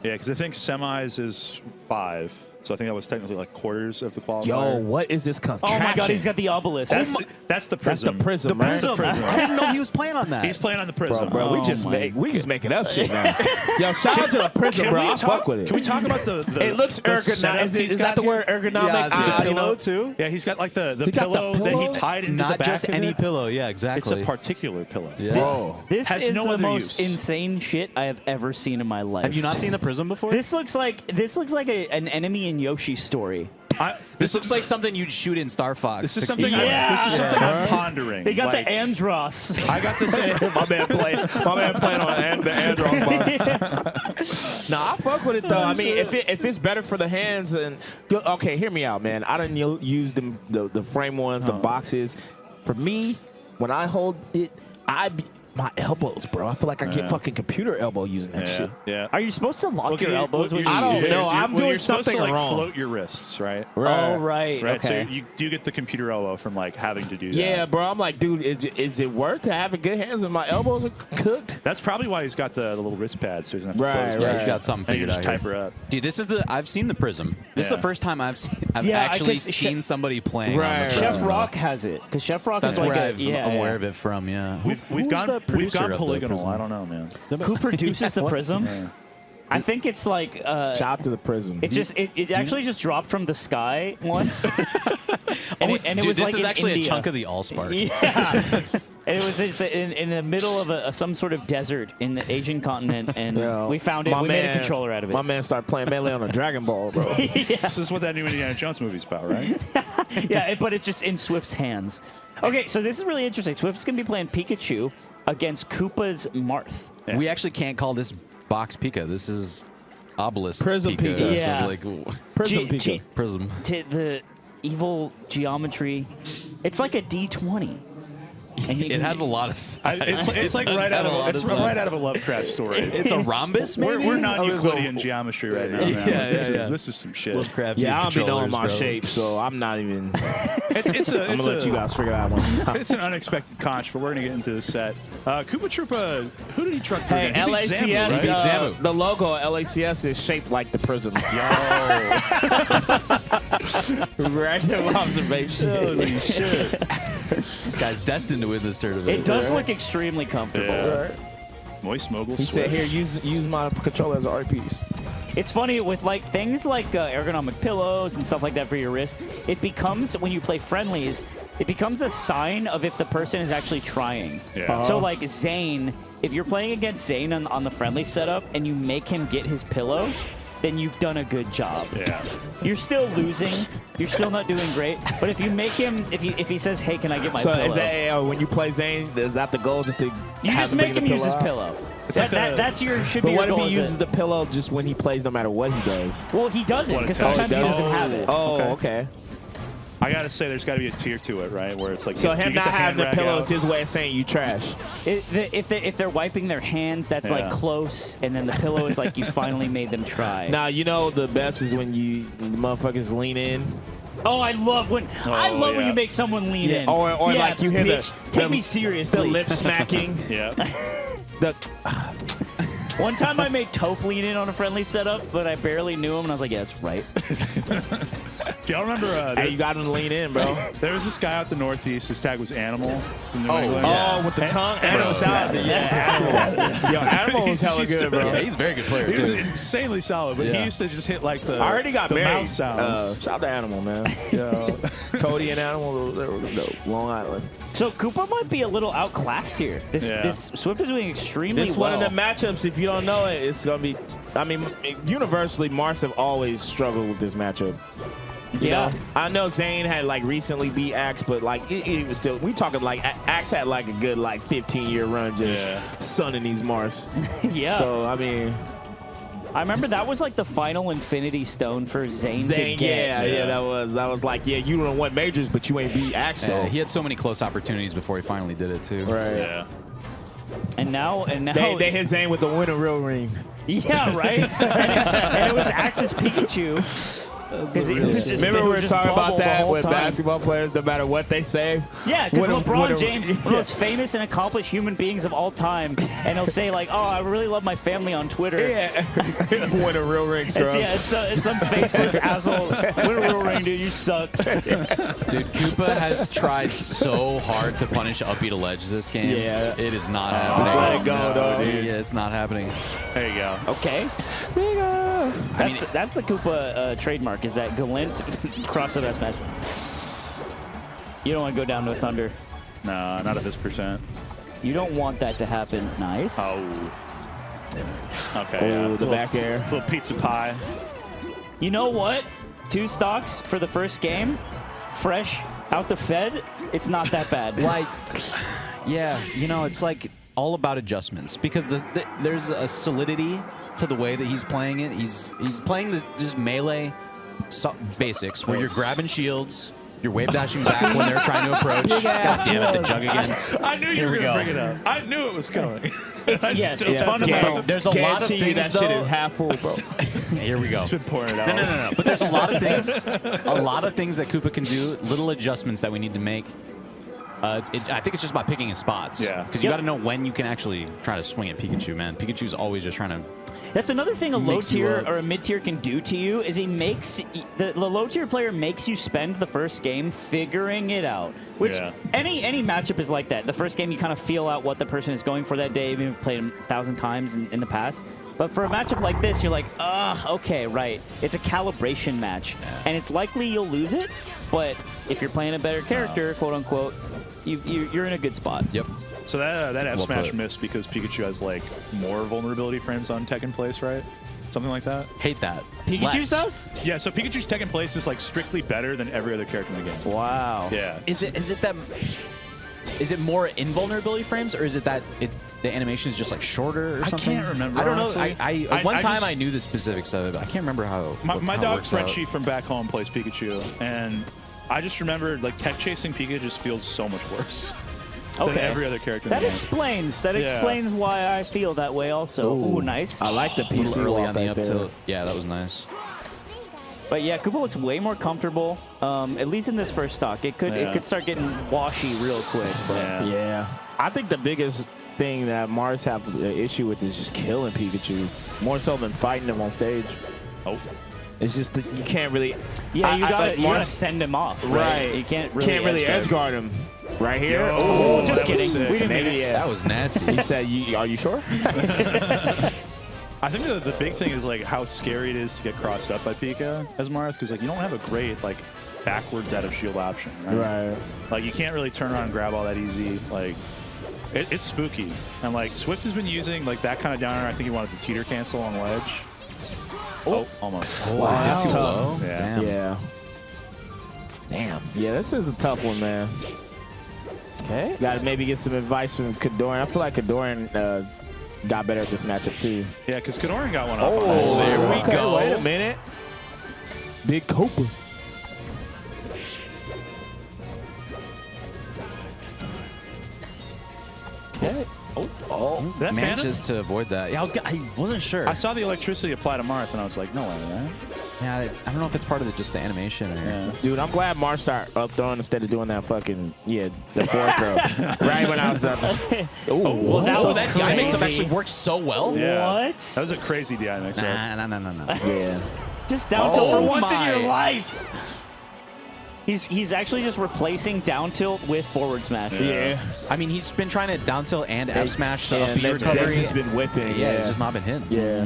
Yeah, because I think semis is 5. So I think that was technically like quarters of the qualifier. Yo, what is this contraption? Oh my God, he's got the obelisk. That's the prism. That's the prism, right? That's the prism. I didn't know he was playing on that. He's playing on the prism. Bro, we just making up shit now. Yo, shout out to the prism, bro. I fuck with it. Can we talk about the it looks ergonomic. Is that the word ergonomic? Yeah, pillow too. Yeah, he's got like the pillow that he tied into the Not back just of any it. pillow. Yeah, exactly. It's a particular pillow. Yeah. Bro. This Has is no the other most use. insane shit I have ever seen in my life. Have you not seen the prism before? This looks like an enemy in Yoshi's story. This looks like something you'd shoot in Star Fox. This is 64. something. Yeah. This is something I'm pondering. They got like, the Andros. I got this. my man playing on the Android bar. Nah, I fuck with it though. I mean, if it's better for the hands, and okay, hear me out, man. I didn't use the frame ones, the boxes. For me, when I hold it, my elbows, bro. I feel like I get fucking computer elbow using that shit. Yeah. Are you supposed to lock your elbows when you I don't use it? know. I'm doing you're supposed something to, like, wrong. float your wrists, right? Oh, right. Right. Okay. So you do get the computer elbow from like having to do that. Yeah, bro. I'm like, dude, is it worth to having good hands if my elbows are cooked? That's probably why he's got the little wrist pads, so he doesn't have to float his Yeah, wrist. he's got something And you figured just out type here. her up. Dude, this is I've seen the prism. This is Yeah. the first time I've Yeah, actually 'cause seen somebody playing on Right. the Chef prism. Rock has it because Chef Rock That's is like where a I'm aware of it from. Yeah. We've Who's gone the producer of the polygonal. prism? I don't know, man. Who produces the prism? Yeah. I think it's like Shout out to the prism. it actually just dropped from the sky once. and it Dude, was this like is in actually India. a chunk of the Allspark. Yeah. And it was in the middle of some sort of desert in the Asian continent, and Yo, we found it. my We made a man- controller out of it. My man started playing Melee on a Dragon Ball, bro. This is what that new Indiana Jones movie's about, right? Yeah, but it's just in Swift's hands. Okay, so this is really interesting. Swift's going to be playing Pikachu against Koopa's Marth. We actually can't call this box Pika. This is obelisk Prism Pika. So Yeah. like, Prism Pika. prism. The evil geometry. It's like a D20. And you It can- has a lot of. It's like right out of a Lovecraft story. It's a rhombus, maybe. We're not Euclidean geometry right now, man. Yeah, This is some shit. Lovecraft. Yeah, I don't be knowing my shape, so I'm not even. I'm gonna let you guys figure that one out. It's an unexpected conch, but we're gonna get into the set. KoopaTroopa, who did he truck through? Hey, again? He beat LACS, Zambu, right? Zamu. the logo of LACS is shaped like the prism. Random observation. Holy shit! This guy's destined to win this tournament. It does look extremely comfortable. Yeah. Moist mogul. He said, Swift. "Here, use my controller as an art piece." It's funny with like things like ergonomic pillows and stuff like that for your wrist. It becomes, when you play friendlies, it becomes a sign of if the person is actually trying. Yeah. So like Zane, if you're playing against Zane on the friendly setup and you make him get his pillow, then you've done a good job. Yeah. You're still losing. You're still not doing great. But if you make him, if he says, "Hey, can I get my So pillow?" is that when you play Zane? Is that the goal? Just to You have just make bring him the use his out? pillow. like That's your should But be your what if goal. he is uses it? the pillow just when he plays, no matter what he does? Well, he doesn't What because it does. sometimes he Oh, he does? doesn't have it. Oh, okay. I gotta say, there's got to be a tier to it, right? Where it's like So you him get not having the hand rag pillow out. is his way of saying you trash. If they're wiping their hands, that's like Yeah. close, and then the pillow is like you finally made them try. Now you know the best is when the motherfuckers lean in. Oh, I love when when you make someone lean in. Or Yeah, like you hear bitch, take the me seriously. the lip smacking. Yeah. the One time I made Toph lean in on a friendly setup, but I barely knew him, and I was like, yeah, that's right. Do y'all remember? hey, you got him to lean in, bro. There was this guy out the Northeast. His tag was Animal from New England. Oh, with the tongue. Animal, shout out to Animal. Yo, Animal was hella good, bro. Yeah, he's a very good player He was too. insanely solid, but he Yeah. used to just hit like the. I already got the married. mouth sounds. Shout out to Animal, man. Yo, Cody and Animal, they were dope. Long Island. So Koopa might be a little outclassed here. This Swift is doing extremely This well. one of the matchups, if you don't know it, it's going to be, I mean, universally, Marth have always struggled with this matchup. You know? I know Zane had like recently beat Axe, but like it was still, we talking like Axe had like a good like 15-year run just sunning these Marths. Yeah. So, I mean. I remember that was like the final Infinity Stone for Zane to get. Yeah, that was like, yeah, you don't won majors, but you ain't beat Axe though. He had so many close opportunities before he finally did it too. Right. Yeah. And now they hit Zane with the winner real ring. Yeah, right. and it was Axe's Pikachu. Remember we were talking about that with basketball players, no matter what they say? Yeah, because LeBron James, one of the most famous and accomplished human beings of all time, and he'll say like, "Oh, I really love my family on Twitter." Yeah. Win a real ring, scrub. It's some faceless asshole. Win a real ring, dude. You suck. Dude, Koopa has tried so hard to punish up B to ledge this game. Yeah. It is not happening. Just let it go, though. Yeah, it's not happening. There you go. Okay. That's the Koopa trademark, is that Galint crossover smash. You don't want to go down to a Thunder. No, not at this percent. You don't want that to happen. Nice. Oh. Okay, Ooh, the back air. Little pizza pie. You know what? 2 stocks for the first game. Fresh out the Fed. It's not that bad. Like, yeah, you know, it's like all about adjustments because there's a solidity to the way that he's playing it. He's playing this just melee basics where you're grabbing shields, you're wave dashing back when they're trying to approach. God damn it, the jug again. I knew you were going to bring it up. I knew it was coming. It's fundamental. There's a lot of things that though. shit is half full, bro. Here we go. It's been pouring it out. No. But there's a lot of things that Koopa can do, little adjustments that we need to make. I think it's just about picking his spots. Yeah. Because you got to know when you can actually try to swing at Pikachu, man. Pikachu's always just trying to. That's another thing a low Mix you tier up. or a mid tier can do to you is he makes the low tier player makes you spend the first game figuring it out. Which any matchup is like that. The first game you kind of feel out what the person is going for that day, even if you've played him 1,000 times in the past. But for a matchup like this, you're like, okay, right. It's a calibration match, and it's likely you'll lose it. But if you're playing a better character, quote unquote, you're in a good spot. Yep. So that F Well smash put. missed because Pikachu has like more vulnerability frames on Tekken Place, right? Something like that. Hate that. Pikachu does? Yeah. So Pikachu's Tekken Place is like strictly better than every other character in the game. Wow. Yeah. Is it more invulnerability frames, or is it that the animation is just like shorter or I something? can't remember, I don't honestly. know. One time just- I knew the specifics of it, but I can't remember how. My how it dog works out. Frenchie from back home plays Pikachu, and I just remember like tech chasing Pikachu just feels so much worse than every other character in That the game. explains why I feel that way also. Ooh, nice. I like the A little PC early walk on the right up there. tilt. Yeah, that was nice. But yeah, Koopa looks way more comfortable. At least in this first stock, it could start getting washy real quick. But Yeah. I think the biggest thing that Marth have an issue with is just killing Pikachu, more so than fighting him on stage. Oh. It's just that you can't really. yeah, you gotta Marth- send him off. Right. You can't really edge guard him. Right here. Yo, Oh, just that was kidding. sick. We didn't mean Maybe, it. yeah. That was nasty. He said, "Are you sure?" I think the big thing is like how scary it is to get crossed up by Pika as Marth, because like you don't have a great like backwards out of shield option, right? Like you can't really turn around and grab all that easy. Like it's spooky, and like Swift has been using like that kind of downer. I think he wanted to teeter cancel on ledge. Oh, almost. Wow. That's Tough. low. Yeah. Damn. Yeah. Damn. Yeah, this is a tough one, man. Okay. Got to maybe get some advice from Kadoran. I feel like Kadoran got better at this matchup too. Yeah, because Kadoran got one off. Oh, on that. there we Okay, go. wait Wait a minute. Big Koopa. Okay. Oh, that Manages to avoid that. Yeah, I wasn't sure. I saw the electricity apply to Marth, and I was like, no way, man. Yeah, I don't know if it's part of just the animation or. Yeah. Dude, I'm glad Marth started up throwing instead of doing that fucking, the forward throw. Right when I was up. Well, that was that DI mix-up actually worked so well. Yeah. What? That was a crazy DI mix. Nah. Yeah. Just down tilt for once in my. your life. He's actually just replacing down tilt with forward smash. Yeah. I mean, he's been trying to down tilt and F smash the Yeah, up B that recovery. has been whiffing. Yeah, it's just not been hitting. Yeah.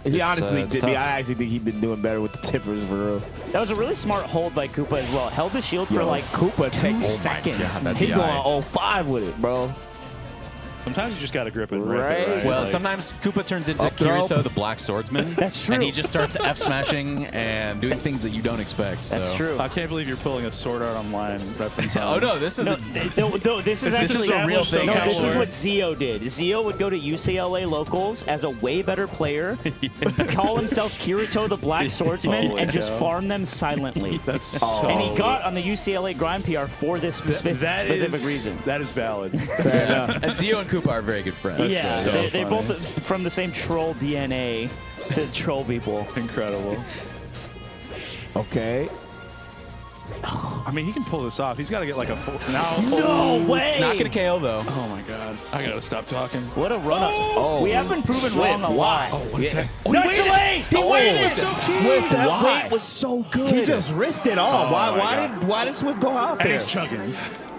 He It's, honestly it's did. tough. I actually think he's been doing better with the tippers for real. That was a really smart hold by Koopa as well. Held the shield for like Koopa 2 seconds. God, that He DI. going 05 with it, bro. Sometimes you just got to grip it and rip Right. it, right? Well, Like, sometimes Koopa turns into Up throw. Kirito, the Black Swordsman. That's true. And he just starts F smashing and doing things that you don't expect. So. That's true. I can't believe you're pulling a Sword Art Online reference. Oh no, this is No, this is actually a real thing. No, this is Actually. what Zio did. Zio would go to UCLA locals as a way better player, call himself Kirito the Black Swordsman, Holy and just cow. farm them silently. That's so... And he got on the UCLA grind PR for this specific reason. That is valid. And Zio and Koopa are very good friends. Yeah, so they're funny. both from the same troll DNA to troll people. Incredible. Okay. I mean, he can pull this off. He's got to get like a full. Now, No way! Not gonna KO though. oh my God, I gotta stop talking. What a run up. Oh. We have been proven wrong a lot. Yeah. Nice delay! He waited. Swift, that Why? weight was so good. He just risked it all. Oh my why did Swift go out And there? he's chugging.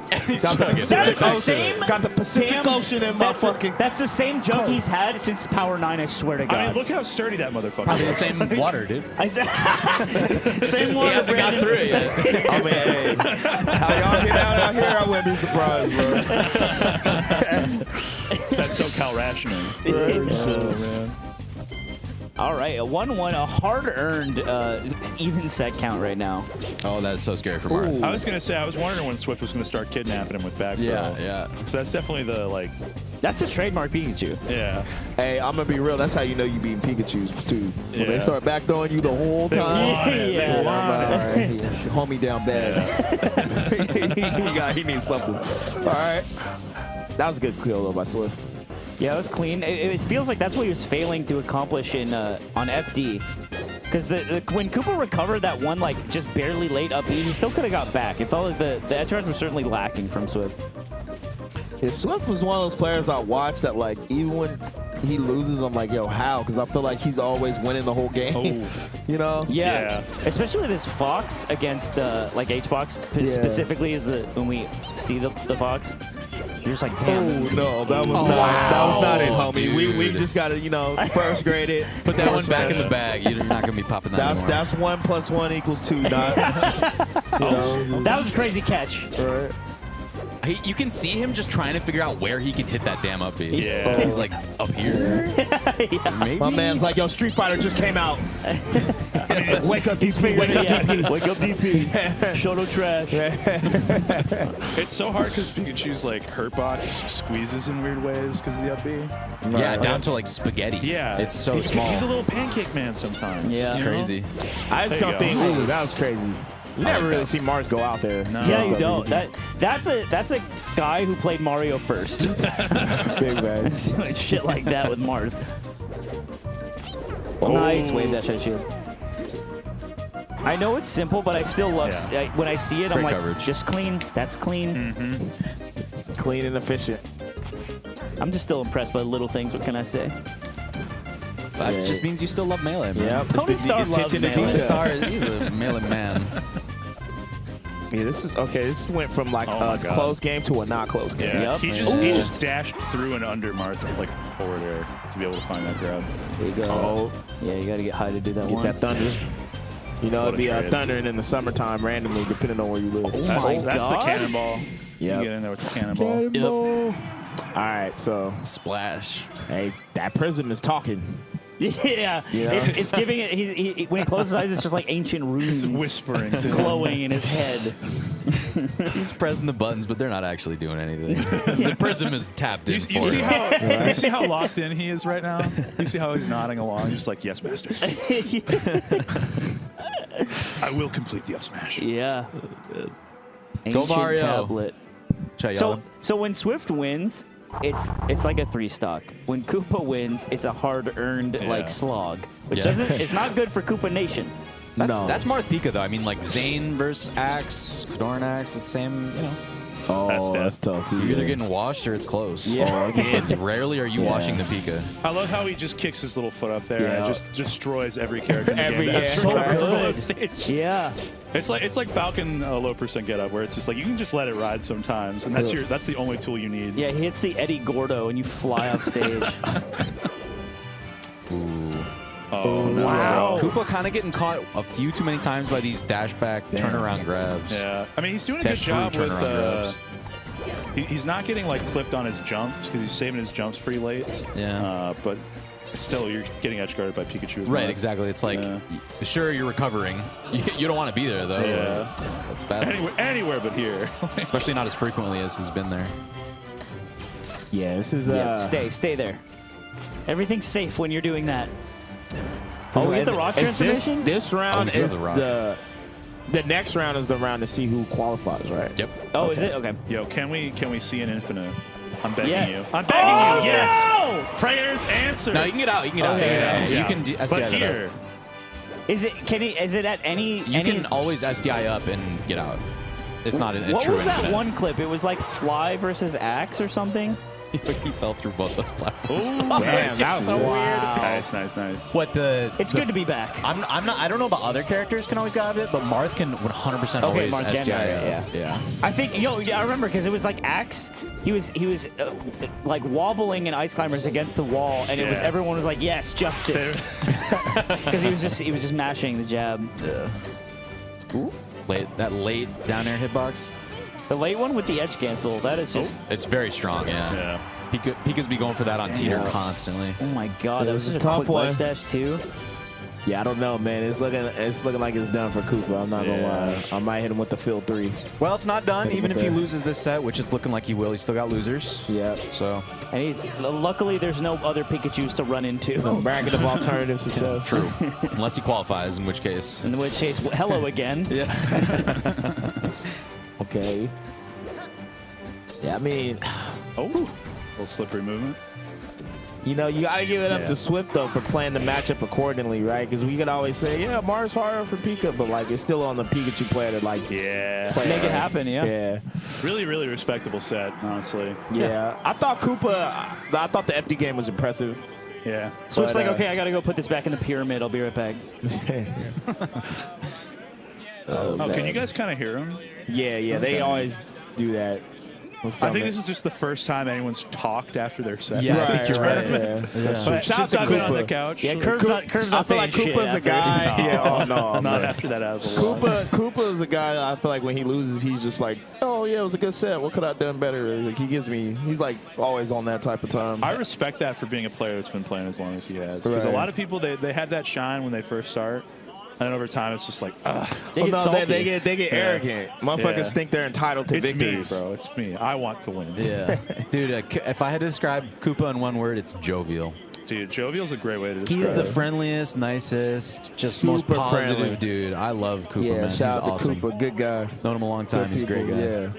Got the Pacific That is the Ocean. same Got the Pacific Ocean in my fucking. That's the same jump he's had since Power 9, I swear to God. I mean, look how sturdy that motherfucker Probably the is. same water, dude. Same He water. hasn't got Brandon. through it yet. I mean, hey, how y'all get out here? I wouldn't be surprised, bro. It's that SoCal rationing. Oh, man. All right, a 1-1, a hard-earned even set count right now. Oh, that's so scary for Marth. I was gonna say, I was wondering when Swift was gonna start kidnapping him with back throw. Yeah. So that's definitely the like. That's a trademark Pikachu. Yeah. Hey, I'm gonna be real. That's how you know you beating Pikachu's too. When they Yeah. start backdoing you the whole They time. want it. Yeah. They want it. All right. Hold me down bad. he needs something. All right. That was a good kill though by Swift. Yeah, it was clean. It feels like that's what he was failing to accomplish in on FD. Because when Koopa recovered that one, like, just barely late up B, he still could have got back. It felt like the edge guards were certainly lacking from Swift. Yeah, Swift was one of those players I watched that, like, even when he loses, I'm like, yo, how? Because I feel like he's always winning the whole game. Oh. You know? Yeah. Especially with his Fox against, like, H-Box specifically is when we see the Fox. You're just like, damn. Oh, no, that was not it, homie. We just got to, first grade it. Put that one back in the bag. You're not gonna be popping that anymore. That's 1 + 1 = 2, not. That was a crazy catch. Right. You can see him just trying to figure out where he can hit that damn up B. Yeah. He's like up here. Maybe. My man's like, yo, Street Fighter just came out. Wake up, DP. Wake up, DP. Wake up, DP. Shoto trash. It's so hard because Pikachu's like hurt box squeezes in weird ways because of the up B. Yeah, down to like spaghetti. Yeah. It's so small. He's a little pancake man sometimes. Yeah. It's you know? crazy. I just There don't you think, go. ooh, that was crazy. You never really see Marth go out there. No. Yeah, you don't. That's a guy who played Mario first. Big man. Shit like that with Marth. Nice wave that shot shield. I know it's simple, but I still love when I see it. I'm Great like, coverage. just clean. That's clean. Clean and efficient. I'm just still impressed by the little things. What can I say? That just means you still love Melee, man. Yeah, Tony Starr loves attention to Melee. detail. Star, he's a Melee man. Yeah, this is okay. This went from like Oh my a God. close game to a not close game. Yeah. Yep. He just dashed through and under Marth like forward air to be able to find that grab. There you go. Oh, Yeah, you got to get high to do that get one. that thunder. You know, What it'd be a trade. thundering in the summertime randomly, depending on where you live. That's the God. cannonball. Yep. You get in there with the cannonball. All right, so Splash. hey, that prism is talking. Yeah, it's giving it. He when he closes his eyes, it's just like ancient runes It's whispering. glowing in his head. He's pressing the buttons, but they're not actually doing anything. The prism is tapped in You for see him. how you see how locked in he is right now? You see how he's nodding along, just like, yes, master. I will complete the up smash. Yeah. Go Ancient Mario. tablet. Should I yell him? So when Swift wins, it's like a 3-stock. When Koopa wins, it's a hard-earned like slog, which it's not good for Koopa Nation. That's Marth Pika, though. I mean, like, Zane versus Axe, Doran Axe, the same, Oh, That's tough. You're either getting washed or it's close. Yeah. But rarely are you washing the Pika. I love how he just kicks his little foot up there and Yeah. just destroys every character in the Every- game. yeah. That's So recovered from good. the stage. Yeah. It's like Falcon low percent get up, where it's just like you can just let it ride sometimes, and that's the only tool you need. Yeah, he hits the Eddie Gordo and you fly off stage. Ooh. Oh no. Wow. Koopa kind of getting caught a few too many times by these dashback turnaround grabs. Yeah. I mean, he's doing a good Dash through job with. turnaround grabs. He's not getting like clipped on his jumps because he's saving his jumps pretty late. Yeah. But still, you're getting edge guarded by Pikachu. as Right, well. exactly. It's like, Yeah. sure, you're recovering. You don't want to be there, though. Yeah. That's bad. Anywhere but here. Especially not as frequently as he's been there. Yeah, this is Yeah, stay there. Everything's safe when you're doing that. Oh, we get the rock Is transformation? This round we do have is the rock. the next round is the round to see who qualifies, right? Yep. Oh, is it? Okay. Yo, can we see an infinite? I'm begging Yeah. you. I'm begging you. Yes. no! Prayers answered. No, you can get out. You can get out. Okay. You can get out. Yeah. You can. But here, Is it? Is it at any? You can always SDI up and get out. It's not a true What was that infinite. one clip? It was like Fly versus Axe or something. He fell through both those platforms. Damn, that was so weird. Nice, nice, nice. What the? It's good to be back. I'm not. I don't know about other characters can always get out of it, but Marth can 100% always Marth can, SDI up. yeah. I think yeah, I remember because it was like Axe. He was like wobbling in Ice Climbers against the wall, and it was everyone was like, yes, justice, because he was just mashing the jab. Ooh. That late down air hitbox. The late one with the edge cancel, that is just... It's very strong, yeah. Pika's be going for that on teeter constantly. Oh my god, that was a a tough quick one. ledge dash too. Yeah, I don't know, man. It's looking like it's done for Koopa. I'm not gonna lie. I might hit him with the field 3. Well, it's not done. Even if he loses this set, which is looking like he will, he's still got losers. Yeah. So. And luckily there's no other Pikachus to run into. No bracket of alternative success. True. Unless he qualifies, in which case. In which case, hello again. Yeah. Okay. Yeah, I mean, little slippery movement. you know, you gotta give it up to Swift though for playing the matchup accordingly, right? Because we could always say, yeah, Marth's harder for Pika, but like it's still on the Pikachu player to like make it happen. Yeah. Really, really respectable set, honestly. Yeah. I thought the FD game was impressive. Yeah. So it's like, okay, I gotta go put this back in the pyramid. I'll be right back. Can you guys kind of hear him? Yeah, they always do that. I think this is just the first time anyone's talked after their set. Yeah, I think you're right. But since I've been on the couch, Yeah, Curve's I not feel like saying Koopa's a shit guy. after. Yeah, no, not man. after that as a lot. Koopa's a guy. I feel like when he loses, he's just like, oh yeah, it was a good set. What could I have done better? Like he's like always on that type of time. I respect that for being a player that's been playing as long as he has. Because a lot of people they had that shine when they first start. And then over time, it's just like, They get arrogant. Motherfuckers think they're entitled to it's victory, me, bro. It's me. I want to win. Yeah. Dude, if I had to describe Koopa in one word, it's jovial. Dude, jovial's a great way to describe He's the it. friendliest, nicest, just Super most positive friendly. dude. I love Koopa, Yeah, man. shout He's out awesome. to Koopa, good guy. Known him a long time. Good He's a great people, guy. Yeah.